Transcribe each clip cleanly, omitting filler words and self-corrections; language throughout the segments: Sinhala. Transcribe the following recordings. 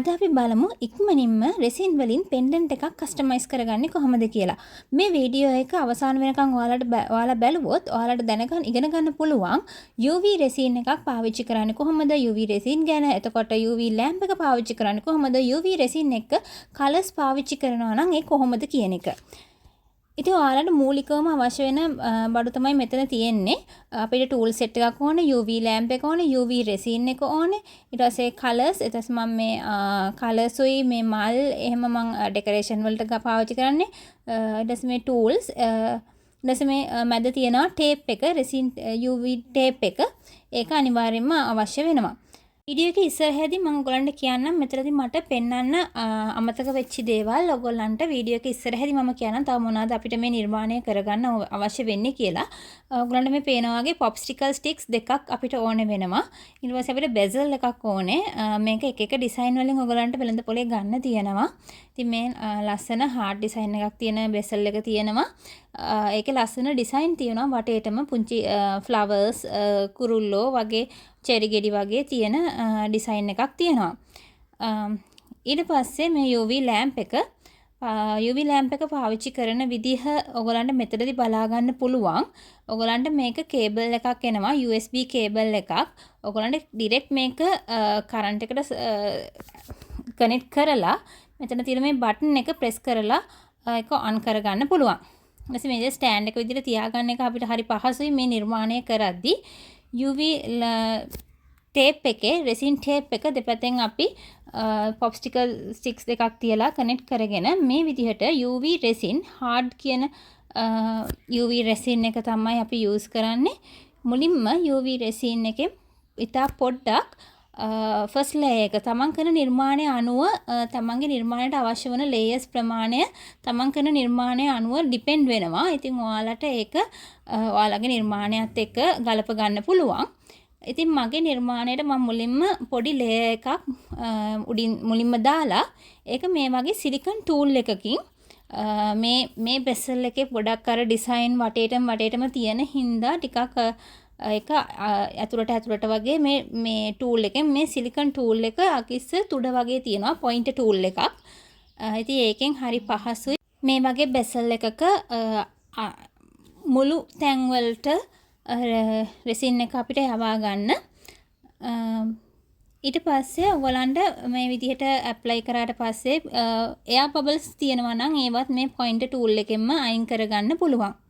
අද අපි බලමු ඉක්මනින්ම resin වලින් pendant එකක් customize කරගන්නේ කොහොමද කියලා. මේ වීඩියෝ එක අවසාන වෙනකන් ඔයාලා බැලුවොත් ඔයාලට ඉගෙන ගන්න පුළුවන් UV resin එකක් පාවිච්චි කරන්නේ කොහොමද, UV resin ගැන, එතකොට UV lamp එක පාවිච්චි කරන්නේ කොහොමද, UV resin එක colors පාවිච්චි කරනවා නම් ඒ කොහොමද කියන එක. ඉතින් ඔයාලට මූලිකවම අවශ්‍ය වෙන බඩු තමයි මෙතන තියෙන්නේ. අපිට tool set එකක් ඕනේ, UV lamp එක ඕනේ, UV resin එක ඕනේ. ඊට පස්සේ colors, ඊට පස්සේ මම මේ colors උයි මේ මල් එහෙම මම decoration වලට පාවිච්චි කරන්නේ. ඊට පස්සේ මේ tools, ඊට පස්සේ මේ මැද තියෙනවා tape එක, resin UV tape එක. ඒක අනිවාර්යයෙන්ම අවශ්‍ය වෙනවා. වීඩියෝ එක ඉස්සරහදී මම ඔයගලන්ට කියන්නම් මෙතනදී මට පෙන්වන්න අමතක වෙච්ච දේවල් ඔයගලන්ට වීඩියෝ එක ඉස්සරහදී මම කියන්නම් තව මොනවාද අපිට මේ නිර්මාණය කරගන්න අවශ්‍ය වෙන්නේ කියලා. ඔයගලන්ට මේ පේනා වගේ popsicle sticks දෙකක් අපිට ඕනේ වෙනවා. ඊට පස්සේ අපිට bezel එකක් ඕනේ. මේක එක එක ඩිසයින් වලින් ඔයගලන්ට වෙළඳ පොලේ ගන්න තියෙනවා. ඉතින් මේ ලස්සන hard design එකක් තියෙන bezel එක තියෙනවා. ඒකේ ලස්සන ඩිසයින් තියෙනවා වටේටම පුංචි flowers, කුරුල්ලෝ වගේ චෙරි ගෙඩි වගේ තියෙන ඩිසයින් එකක් තියෙනවා. ඊට පස්සේ මේ UV lamp එක පාවිච්චි කරන විදිහ ඔයගලන්ට මෙතනදී බලා ගන්න පුළුවන්. ඔයගලන්ට මේක කේබල් එකක් එනවා, USB කේබල් එකක්. ඔයගලන්ට ඩිරෙක්ට් මේක කරන්ට් එකට කනෙක්ට් කරලා මෙතන තියෙන මේ බටන් එක ප්‍රෙස් කරලා ඒක ඔන් කරගන්න පුළුවන්. ඊට මේ ස්ටෑන්ඩ් එක විදිහට තියාගන්න එක අපිට හරි පහසුයි මේ නිර්මාණය කරද්දී. UV tape එකේ resin tape එක දෙපැත්තෙන් අපි popsicle sticks දෙකක් තියලා connect කරගෙන මේ විදිහට UV resin hard කියන UV resin එක තමයි අපි use කරන්නේ. මුලින්ම UV resin එකේ ඉතා පොඩ්ඩක් first layer එක තමන් කරන නිර්මාණය අනුව තමන්ගේ නිර්මාණයට අවශ්‍ය වන layers ප්‍රමාණය තමන් කරන නිර්මාණය අනුව depend වෙනවා. ඉතින් ඔයාලට ඒක ඔයාලගේ නිර්මාණයත් එක්ක ගලප ගන්න පුළුවන්. ඉතින් මගේ නිර්මාණයට මම මුලින්ම පොඩි layer එකක් මුලින්ම දාලා ඒක මේ වගේ silicone tool එකකින් මේ bezel එකේ පොඩක් අර design වටේටම තියෙන හින්දා ටිකක් ඒක ඇතුළට වගේ මේ tool එකෙන් මේ silicone tool එක අකිස්ස තුඩ වගේ තියෙනවා point tool එකක්. ඉතින් ඒකෙන් හරි පහසුයි මේ වගේ bezel එකක මුළු තැන් වලට resin එක අපිට යවා ගන්න. ඊට පස්සේ ඔයගලන්ට මේ විදිහට apply කරාට පස්සේ air bubbles තියෙනවා නම් ඒවත් මේ point tool එකෙන්ම අයින් කරගන්න පුළුවන්.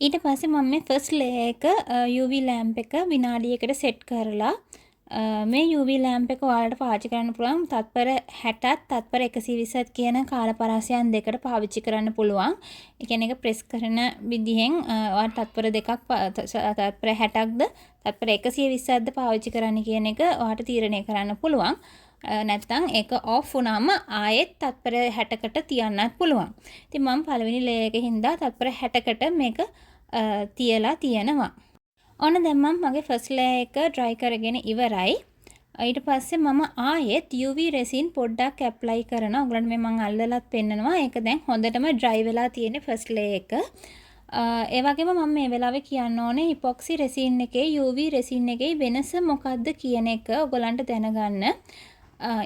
ඊට පස්සේ මම මේ first layer එක UV lamp එක විනාඩියකට set කරලා මේ UV lamp එක ඔයාලට පාවිච්චි කරන්න පුළුවන් තත්පර 60ත් තත්පර 120ත් කියන කාල පරාසයන් දෙකට පාවිච්චි කරන්න පුළුවන්. ඒ කියන්නේ ඒක press කරන විදිහෙන් ඔයාලට තත්පර දෙකක් තත්පර 60ක්ද තත්පර 120ක්ද පාවිච්චි කරන්න කියන එක ඔයාලට තීරණය කරන්න පුළුවන්. නැත්නම් ඒක off වුණාම ආයෙත් තත්පර 60කට තියන්නත් පුළුවන්. ඉතින් මම පළවෙනි layer එකේ හින්දා තත්පර 60කට මේක තියලා තියෙනවා. ඔන්න දැන් මම මගේ first layer එක dry කරගෙන ඉවරයි. ඊට පස්සේ මම ආයෙත් UV resin පොඩ්ඩක් apply කරනවා. ඔයගලන්ට මේ මම අල්ලලත් පෙන්නනවා. ඒක දැන් හොඳටම dry වෙලා තියෙන first layer එක. ඒ වගේම මම මේ වෙලාවේ කියන්න ඕනේ epoxy resin එකේ UV resin එකේ වෙනස මොකක්ද කියන එක ඔයගලන්ට දැනගන්න.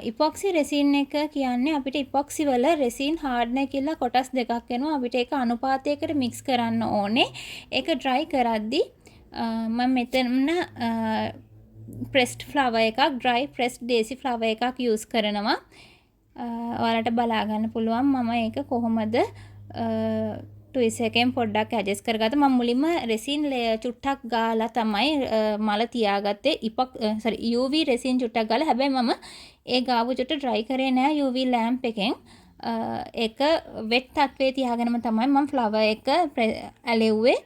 epoxy resin එක කියන්නේ අපිට epoxy වල resin hardener කියලා කොටස් දෙකක් වෙනවා. අපිට ඒක අනුපාතයකට mix කරන්න ඕනේ. ඒක dry කරද්දී මම මෙතන pressed flower එකක්, dry pressed daisy flower එකක් use කරනවා. ඔයාලට බලා ගන්න පුළුවන් මම ඒක කොහොමද twist එකෙන් පොඩ්ඩක් adjust කරගත්තා. මම මුලින්ම resin layer චුට්ටක් ගාලා තමයි මල තියාගත්තේ. UV resin චුට්ටක් ගාලා. හැබැයි මම ඒ ගාපු චුට්ට dry කරේ නෑ UV lamp එකෙන්. ඒක wet තත්ත්වයේ තියාගෙනම තමයි මම flower එක ඇලෙව්වේ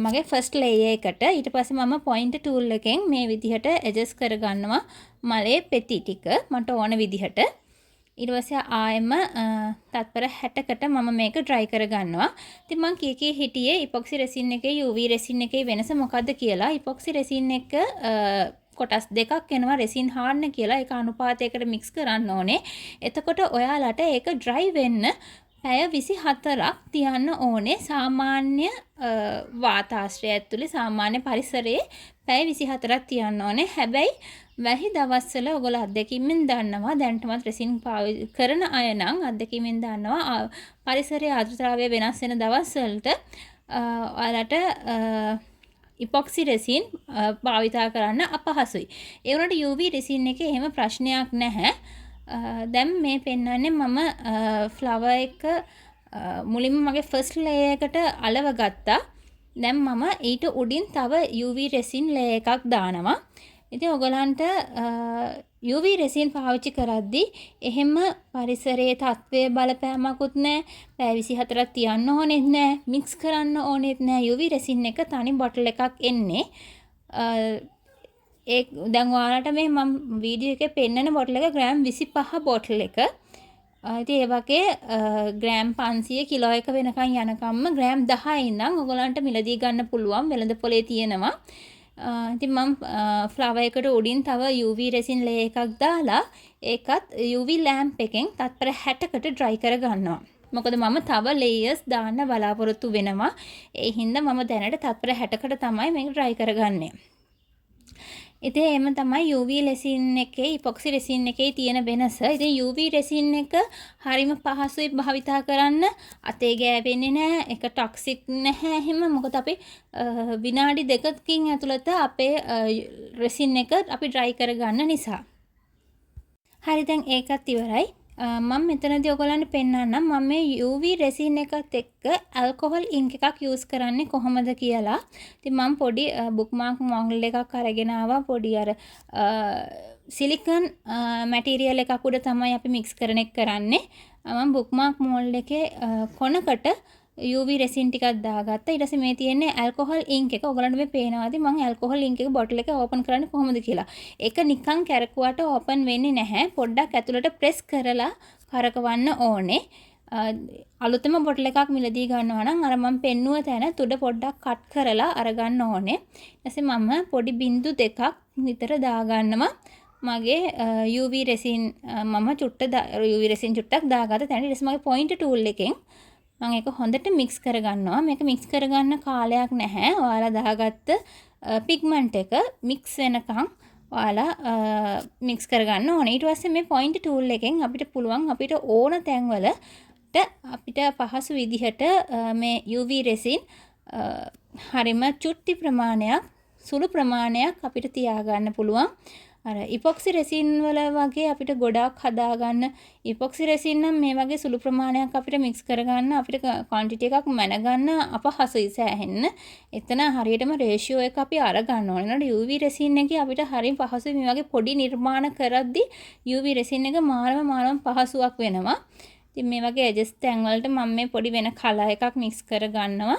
මගේ first layer එකට. ඊට පස්සේ මම point tool එකෙන් මේ විදිහට adjust කරගන්නවා මලේ පෙති ටික මට ඕන විදිහට. ඊට පස්සේ ආයෙම තත්පර 60කට මම මේක dry කරගන්නවා. ඉතින් මම කී හිටියේ epoxy resin එකේ UV resin එකේ වෙනස මොකද්ද කියලා. epoxy resin එක කොටස් දෙකක් එනවා resin hardener කියලා. ඒක අනුපාතයකට mix කරන්න ඕනේ. එතකොට ඔයාලට ඒක dry වෙන්න පැය 24ක් තියන්න ඕනේ. සාමාන්‍ය වාතාශ්‍රය ඇතුලේ සාමාන්‍ය පරිසරයේ පැය 24ක් තියන්න ඕනේ. හැබැයි වැහි දවස්වල ඔයගොල්ලෝ අත්දැකීමෙන් දන්නවා දැනටමත් resin කරන අය නම් අත්දැකීමෙන් දන්නවා පරිසරයේ ආර්ද්‍රතාවය වෙනස් වෙන දවස්වලට ඔයාලට epoxy resin භාවිතා කරන්න අපහසුයි. ඒ වුණාට UV resin එකේ එහෙම ප්‍රශ්නයක් නැහැ. දැන් මේ පෙන්වන්නේ මම flower එක මුලින්ම මගේ first layer එකට අලව ගත්තා. දැන් මම ඊට උඩින් තව UV resin layer එකක් දානවා. ඉතින් ඔයගලන්ට UV resin පාවිච්චි කරද්දී එහෙම පරිසරයේ තත්ත්වයේ බලපෑමකුත් නැහැ. පැය 24ක් තියන්න ඕනෙත් නැහැ. mix කරන්න ඕනෙත් නැහැ. UV resin එක තනි බොටල් එකක් එන්නේ. ඒ දැන් ඔයාලට මේ මම වීඩියෝ එකේ පෙන්නන බොටල් එක ග්‍රෑම් 25 බොටල් එක. ඉතින් ඒ වගේ ග්‍රෑම් 500 කිලෝ එක වෙනකන් යනකම්ම ග්‍රෑම් 10 ඉඳන් ඔයගලන්ට මිලදී ගන්න පුළුවන් වෙළඳ පොලේ තියෙනවා. ඉතින් මම ෆ්ලවර් එකට උඩින් තව UV resin layer එකක් දාලා ඒකත් UV lamp එකෙන් තත්පර 60කට dry කර ගන්නවා. මොකද මම තව layers දාන්න බලාපොරොත්තු වෙනවා. ඒ හින්දා මම දැනට තත්පර 60කට තමයි මේක dry කරගන්නේ. ඉතින් එහෙම තමයි UV resin එකේ epoxy resin එකේ තියෙන වෙනස. ඉතින් UV resin එක හරිම පහසුයි භාවිතා කරන්න. අතේ ගෑවෙන්නේ නැහැ. ඒක toxic නැහැ එහෙම. මොකද අපි විනාඩි දෙකකින් ඇතුළත අපේ resin එක අපි dry කරගන්න නිසා. හරි දැන් ඒකත් ඉවරයි. මම මෙතනදී ඔයගොල්ලන්ට පෙන්නන්නම් මම මේ UV resin එකත් එක්ක alcohol ink එකක් use කරන්නේ කොහොමද කියලා. ඉතින් මම පොඩි bookmark model එකක් අරගෙන ආවා. පොඩි අර silicone material එකක් උඩ තමයි අපි mix කරන එක කරන්නේ. මම bookmark model එකේ කොනකට UV resin ටිකක් දාගත්තා. ඊට පස්සේ මේ තියෙන්නේ alcohol ink එක. ඔයගලන්ට මේ පේනවාද මම alcohol ink එක බොටල් එක ඕපන් කරන්නේ කොහොමද කියලා. ඒක නිකන් කැරකුවට ඕපන් වෙන්නේ නැහැ. පොඩ්ඩක් ඇතුළට press කරලා කරකවන්න ඕනේ. අලුතම බොටල් එකක් මිලදී ගන්නවා නම් අර මම පෙන්නුව තැන තුඩ පොඩ්ඩක් කට් කරලා අරගන්න ඕනේ. ඊට පස්සේ මම පොඩි බින්දු දෙකක් විතර දාගන්නවා. මගේ UV resin මම UV resin චුට්ටක් දාගත්ත තැන ඊට පස්සේ මගේ pointer tool එකෙන් මම ඒක හොඳට mix කරගන්නවා. මේක mix කරගන්න කාලයක් නැහැ. ඔයාලා දාගත්ත pigment එක mix වෙනකන් ඔයාලා mix කරගන්න ඕනේ. ඊට පස්සේ මේ point tool එකෙන් අපිට පුළුවන් අපිට ඕන තැන්වලට අපිට පහසු විදිහට මේ UV resin හරිම චුට්ටි ප්‍රමාණයක් සුළු ප්‍රමාණයක් අපිට තියාගන්න පුළුවන්. අර epoxy resin වල වගේ අපිට ගොඩාක් හදාගන්න epoxy resin නම් මේ වගේ සුළු ප්‍රමාණයක් අපිට mix කරගන්න අපිට quantity එකක් මැනගන්න අපහසුයි සෑහෙන්න. එතන හරියටම ratio එක අපි අරගන්න ඕනේ. නේද? UV resin එකේ අපිට හරිය පහසුයි මේ වගේ පොඩි නිර්මාණ කරද්දී UV resin එක මාරම පහසුවක් වෙනවා. ඉතින් මේ වගේ edges තැන් වලට මම මේ පොඩි වෙන color එකක් mix කරගන්නවා.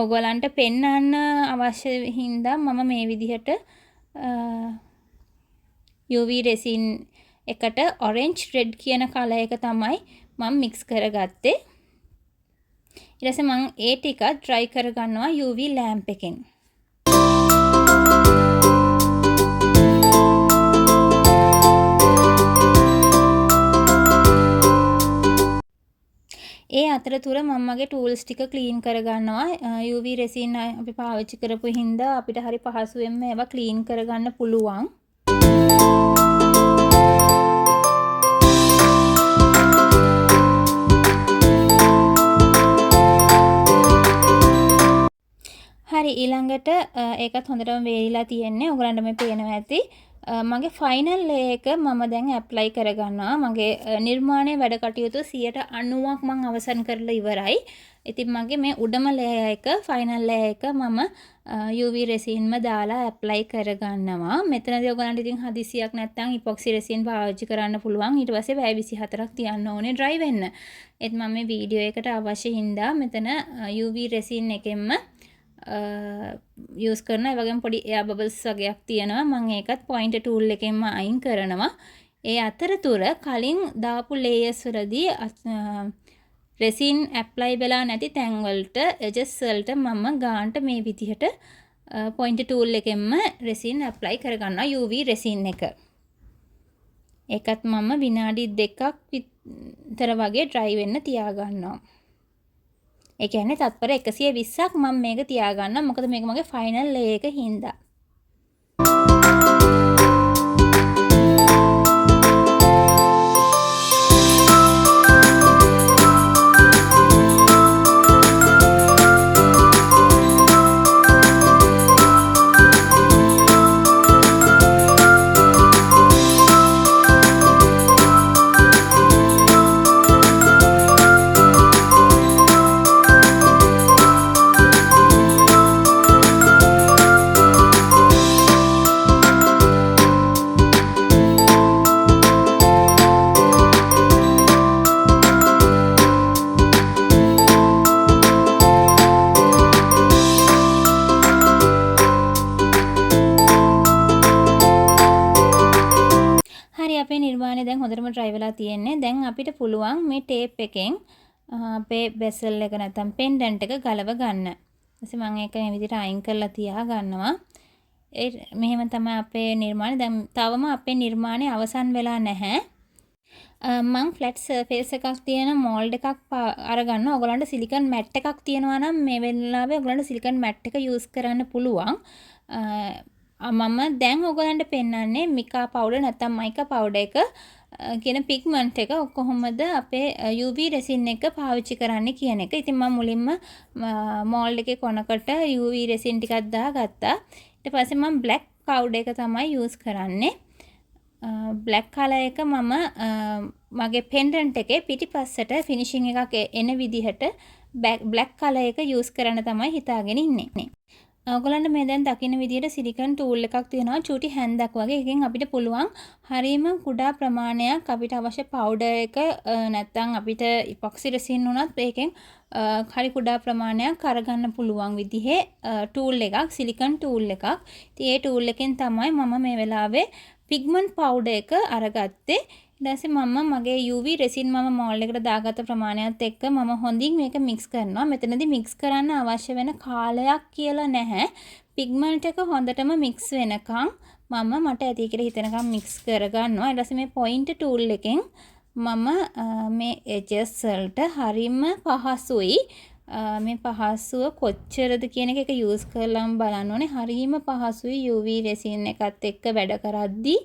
ඔයගලන්ට පෙන්වන්න අවශ්‍ය හින්දා මම මේ විදිහට UV resin එකට orange red කියන කලර් එක තමයි මම mix කරගත්තේ. ඊට පස්සේ මම ඒ ටික dry කරගන්නවා UV lamp එකෙන්. ඒ අතරතුර මම මගේ tools ටික clean කරගන්නවා. UV resin අපි පාවිච්චි කරපු හින්දා අපිට හරි පහසුවෙන්ම ඒවා clean කරගන්න පුළුවන්. හරි ඊළඟට ඒකත් හොඳටම වේලිලා තියෙන්නේ. ඔයගලන්ට මේ පේනවා ඇති. මගේ ෆයිනල් ලේයර් එක මම දැන් ඇප්ලයි කරගන්නවා. මගේ නිර්මාණයේ වැඩ කටයුතු 90ක් මම අවසන් කරලා ඉවරයි. ඉතින් මගේ මේ උඩම ලේයර් එක ෆයිනල් ලේයර් එක මම UV resinම දාලා ඇප්ලයි කරගන්නවා. මෙතනදී ඔයගලන්ට ඉතින් හදිසියක් නැත්නම් epoxy resin පාවිච්චි කරන්න පුළුවන්. ඊට පස්සේ පැය 24ක් තියන්න ඕනේ dry වෙන්න. ඒත් මම මේ වීඩියෝ එකට අවශ්‍ය හින්දා මෙතන UV resin එකෙන්ම use කරන ඒ වගේම පොඩි air bubbles වගේක් තියෙනවා. මම ඒකත් pointer tool එකෙන්ම අයින් කරනවා. ඒ අතරතුර කලින් දාපු layers වලදී resin apply වෙලා නැති තැන් වලට edges වලට මම ගානට මේ විදිහට පොයින්ටර් ටූල් එකෙන්ම රෙසින් ඇප්ලයි කරගන්නවා UV රෙසින් එක. ඒකත් මම විනාඩි 2ක් විතර වගේ ඩ්‍රයි වෙන්න තියාගන්නවා. ඒ කියන්නේ තත්පර 120ක් මම මේක තියාගන්නවා. මොකද මේක මගේ ෆයිනල් ලේ එක හින්දා. අපේ නිර්මාණය දැන් හොඳටම ඩ්‍රයි වෙලා තියෙන්නේ. දැන් අපිට පුළුවන් මේ ටේප් එකෙන් අපේ බෙසල් එක නැත්නම් පෙන්ඩන්ට් එක ගලව ගන්න. ඊපස්සේ මම ඒක මේ විදිහට අයින් කරලා තියා ගන්නවා. මෙහෙම තමයි අපේ නිර්මාණය. දැන් තවම අපේ නිර්මාණය අවසන් වෙලා නැහැ. මම ෆ්ලැට් සර්ෆේස් එකක් තියෙන මෝල්ඩ් එකක් අරගන්නවා. ඔයගලන්ට සිලිකන් මැට් එකක් තියෙනවා නම් මේ වෙලාවේ ඔයගලන්ට සිලිකන් මැට් එක යූස් කරන්න පුළුවන්. මම දැන් ඔයගලන්ට පෙන්නන්නේ මිකා පවුඩර් නැත්නම් මයිකා පවුඩර් එක කියන පිග්මන්ට් එක කොහොමද අපේ UV රෙසින් එක පාවිච්චි කරන්නේ කියන එක. ඉතින් මම මුලින්ම මෝල්ඩ් එකේ කොනකට UV රෙසින් ටිකක් දාගත්තා. ඊට පස්සේ මම බ්ලැක් පවුඩර් එක තමයි යූස් කරන්නේ. බ්ලැක් කලර් එක මම මගේ පෙන්ඩන්ට් එකේ පිටිපස්සට ෆිනිෂින් එකක් එන විදිහට බ්ලැක් කලර් එක යූස් කරන්න තමයි හිතාගෙන ඉන්නේ. ඔයගොල්ලන්ට මේ දැන් දකින්න විදිහට සිලිකන් ටූල් එකක් තියෙනවා චූටි හැන්දක් වගේ. එකෙන් අපිට පුළුවන් හරියම කුඩා ප්‍රමාණයක් අපිට අවශ්‍ය පවුඩර් එක නැත්නම් අපිට ඉපොක්සි රෙසින් උනත් ඒකෙන් හරි කුඩා ප්‍රමාණයක් අරගන්න පුළුවන් විදිහේ ටූල් එකක් සිලිකන් ටූල් එකක්. ඉතින් ඒ ටූල් එකෙන් තමයි මම මේ වෙලාවේ පිග්මන්ට් පවුඩර් එක අරගත්තේ. ඊට පස්සේ මම මගේ UV රෙසින් මම මෝල්ඩ් එකට දාගත්ත ප්‍රමාණයත් එක්ක මම හොඳින් මේක මික්ස් කරනවා. මෙතනදී මික්ස් කරන්න අවශ්‍ය වෙන කාලයක් කියලා නැහැ. පිග්මන්ට් එක හොඳටම මික්ස් වෙනකන් මට ඇති කියලා හිතනකම් මික්ස් කරගන්නවා. ඊට පස්සේ මේ පොයින්ටර් ටූල් එකෙන් මම මේ එජස් වලට හරිම පහසුයි. මේ පහසුව කොච්චරද කියන එක යූස් කරලාම බලන්න ඕනේ. හරිම පහසුයි UV රෙසින් එකත් එක්ක වැඩ කරද්දී.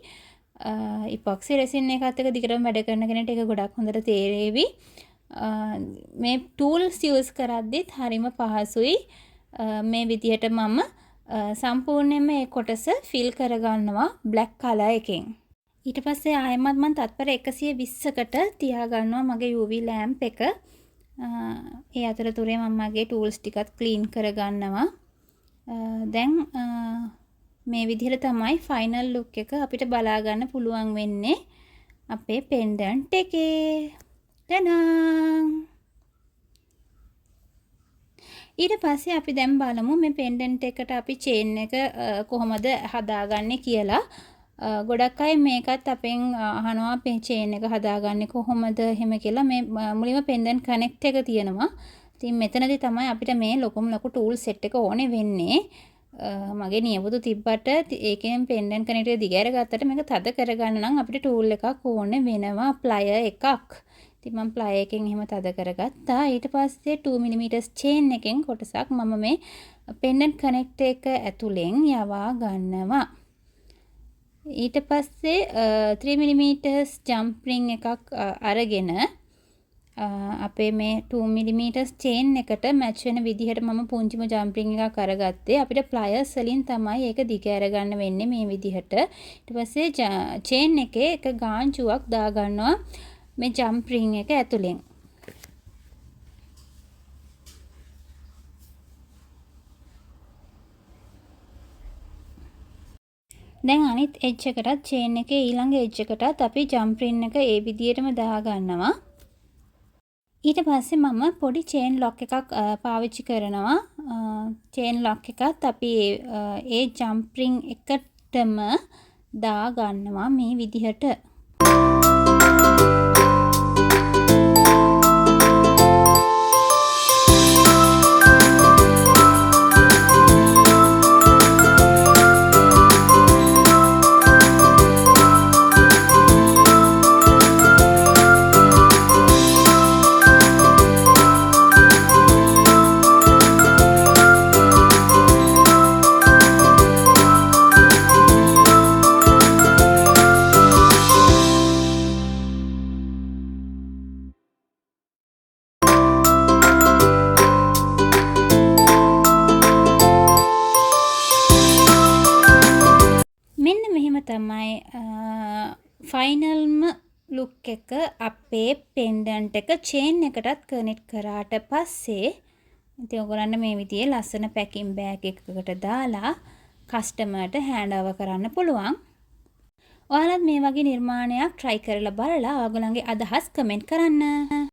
ඉපොක්සි රෙසින් එකත් එක්ක දිගටම වැඩ කරන කෙනෙක්ට ඒක ගොඩක් හොඳට තේරෙවි. මේ ටූල්ස් යූස් කරද්දිත් හරිම පහසුයි. මේ විදිහට මම සම්පූර්ණයෙන්ම මේ කොටස ෆිල් කරගන්නවා බ්ලැක් කලර් එකෙන්. ඊට පස්සේ ආයෙමත් මම තත්පර 120කට තියාගන්නවා මගේ UV ලැම්ප් එක. ඒ අතරතුරේ මම මගේ ටූල්ස් ටිකත් ක්ලීන් කරගන්නවා. දැන් මේ විදිහට තමයි ෆයිනල් ලුක් එක අපිට බලා ගන්න පුළුවන් වෙන්නේ අපේ පෙන්ඩන්ට් එකේ. තනං ඊට පස්සේ අපි දැන් බලමු මේ පෙන්ඩන්ට් එකට අපි චේන් එක කොහොමද හදාගන්නේ කියලා. ගොඩක් අය මේකත් අපෙන් අහනවා මේ චේන් එක හදාගන්නේ කොහොමද එහෙම කියලා. මේ මුලින්ම පෙන්ඩන්ට් කනෙක්ට් එක තියෙනවා. ඉතින් මෙතනදී තමයි අපිට මේ ලොකුම ලොකු ටූල් සෙට් එක ඕනේ වෙන්නේ. මගේ නියපොතු තිබ්බට ඒකෙන් පෙන්ඩන්ට් කනෙක්ට් එක දිගහැර ගත්තට මේක තද කරගන්න නම් අපිට ටූල් එකක් ඕනේ වෙනවා ප්ලයර් එකක්. ඉතින් මම ප්ලයර් එකෙන් එහෙම තද කරගත්තා. ඊට පස්සේ 2 mm චේන් එකෙන් කොටසක් මම මේ පෙන්ඩන්ට් කනෙක්ට් එක ඇතුලෙන් යවා ගන්නවා. ඊට පස්සේ 3 mm ජම්ප් රින් එකක් අරගෙන අපේ මේ 2 mm චේන් එකට මැච් වෙන විදිහට මම පුංචිම ජම්ප් රින් එකක් අරගත්තේ. අපිට ප්ලයර්ස් වලින් තමයි ඒක දිග අරගන්න වෙන්නේ මේ විදිහට. ඊට පස්සේ චේන් එකේ එක ගාංචුවක් දා ගන්නවා මේ ජම්ප් රින් එක ඇතුලෙන්. දැන් අනිත් එජ් එකටත් චේන් එකේ ඊළඟ එජ් එකටත් අපි ජම්ප් රින් එක ඒ විදිහටම දා ගන්නවා. ඊට පස්සේ මම පොඩි චේන් ලොක් එකක් පාවිච්චි කරනවා. චේන් ලොක් එකත් අපි ඒ ජම්ප් රින් එකටම දා ගන්නවා මේ විදිහට. තමයි ෆයිනල්ම ලුක් එක අපේ පෙන්ඩන්ට් එක චේන් එකටත් කනෙක්ට් කරාට පස්සේ ඉතින් ඔයගොල්ලන්ට මේ විදිහේ ලස්සන පැකින් බෑග් එකකට දාලා කස්ටමර්ට හෑන්ඩ් ඕවර් කරන්න පුළුවන්. ඔයාලත් මේ වගේ නිර්මාණයක් try කරලා බලලා ඔයගොල්ලන්ගේ අදහස් කමෙන්ට් කරන්න.